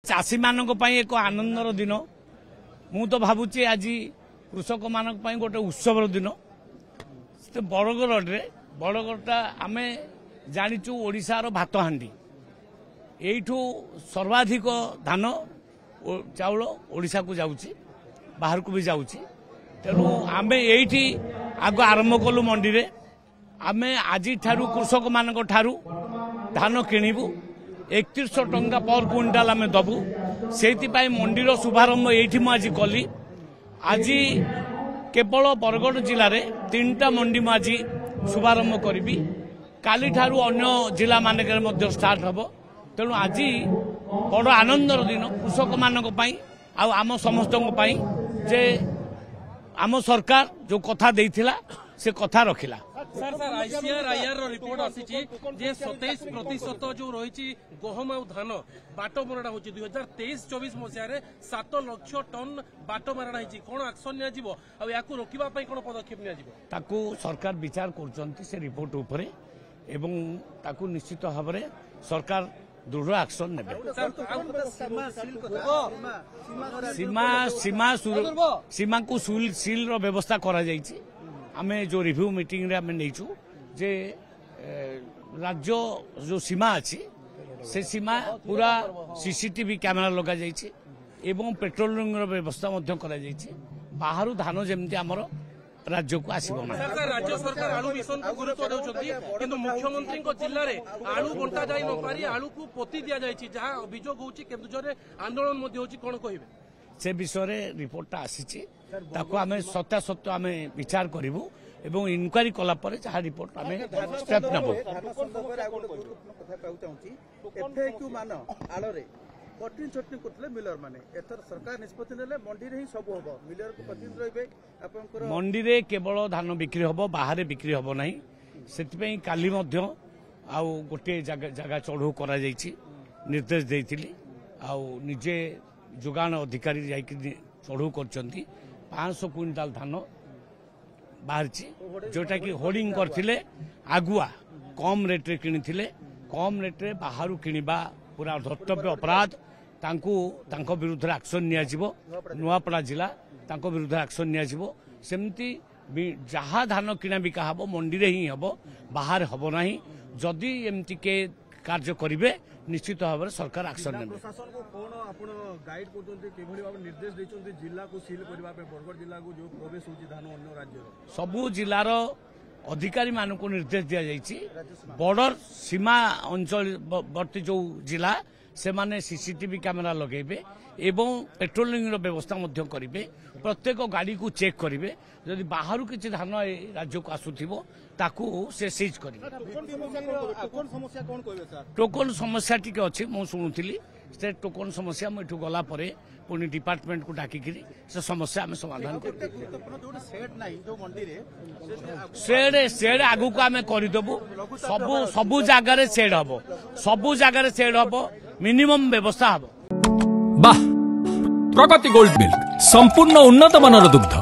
चाषी मानक एक आनंदर दिन मु तो भावुची आज कृषक मानक गोटे उत्सवर दिन बड़गढ़टा आम जाचु ओडिशार भात हांडी एठू सर्वाधिक धान चाउल ओडिशा को जाऊँगी बाहर को भी जाऊँगी तेणु आम ये आग आरंभ कलु मंडी रे आम आज कृषक मान धान किणु 3100 टंका पर क्विंटाल आम दबु से मंडीर शुभारंभ ये आज कली आज केवल बरगढ़ जिले में 3टा मंडी आज शुभारंभ करी काली ठारू अन्य जिला मानक स्टार्ट हम तेणु आज बड़ आनंदर दिन कृषक मानक आम समस्त जे आम सरकार जो कथा देइथिला से कथा रखिला। सर सर आईसीआर रिपोर्ट आसी जे 27% जो रही गहम आ धान बाट मरणा हो 2023-24 मसीह 7 लाख टन बाट मरणा होती कौन एक्शन या रोकवा कौन पदक्षेप ताकू सरकार विचार कर से रिपोर्ट उपरे एवं ताकू निश्चित भाव में सरकार दृढ़ एक्शन ने सीमा को सील व्यवस्था करा जायछि। आमे जो रिव्यू मीटिंग रे आमे नैचु जे राज्य जो सीमा अच्छी से सीमा पूरा सीसीटीवी कैमेरा लगा जायछि एवं पेट्रोलिंग व्यवस्था मध्य करा जायछि बाहरु धान जेमति हमर राज्य को आसीबो ना। राज्य सरकार आलू मिशन को गुरुत्व देउछथि किंतु मुख्यमंत्री को जिल्ला रे आलू बंटा जाई न पारी आलू को पोती दिया जायछि जहां अभियोग होछि केन्दुझर रे आंदोलन मध्ये होछि कोन कहिबे से विषय रे रिपोर्टटा आसीछि ताको आमे सत्यासत्य आमे विचार करिवु एवं इनक्वारी कला परे जहाँ रिपोर्ट आमे स्टेप नबो। एफएक्यू मान आलोरे कटिंग छटनी करथले मिलर माने एथर सरकार निष्पत्ति नेले मंडी रे ही सब होबो मिलर को प्रतिनिधि रहबे आपनकर मंडी रे केवल धान बिक्री होबो बाहर बिक्री होबो नाही सेति पई काली मध्य आ गोटे जगह चढ़ू करा जायछि निर्देश देइथिली आ निजे जुगान अधिकारी जायकि चढ़ू करचंती 500 क्विंटाल धान बाहर जोटा कि होर्डिंग करथिले आगुआ कम रेट रे किनिथिले कम रेट रे बाहरु किनिबा पूरा धर्तव्य अपराध तांको विरुद्ध एक्शन नियाजिबो नुआपड़ा जिला तांको विरुद्ध एक्शन नियाजिबो सेमती जहाँ धान किना बिका हबो मंडी रे ही हबो बाहर हबो नाही जदि एमती के कार्य करिवे निश्चित भाव में सरकार एक्शन नेबे। प्रशासन को कोन आपण गाइड करथोंते केभली भाव निर्देश दैछोंते जिला को सील करबा पे बरगढ़ जिला को जो प्रवेश होची धान अन्य राज्य सबु जिलार अधिकारी मानक निर्देश दिया जायछि बॉर्डर सीमा अंचल वर्ती जो जिला से माने सीसीटीवी कैमेरा लगेबे एवं पेट्रोलिंग व्यवस्था मध्य करिवे प्रत्येक गाड़ी को चेक करिवे यदि बाहर किसी धान राज्य को आसुथिबो ताकू से सीज करिवे। टोकन समस्या टिके अछि मु सुनुथिली से टोकन समस्या मु एठू गला परे पुनी डिपार्टमेंट को डाकिकरी से समस्या में समाधान कर सेड आगु को आमे करिदबु सबु जगह सेड हबो सबु जगह सेड हबो मिनिमम व्यवस्था हबो। वाह प्रगति गोल्ड मिल्क संपूर्ण उन्नत मानर दुग्ध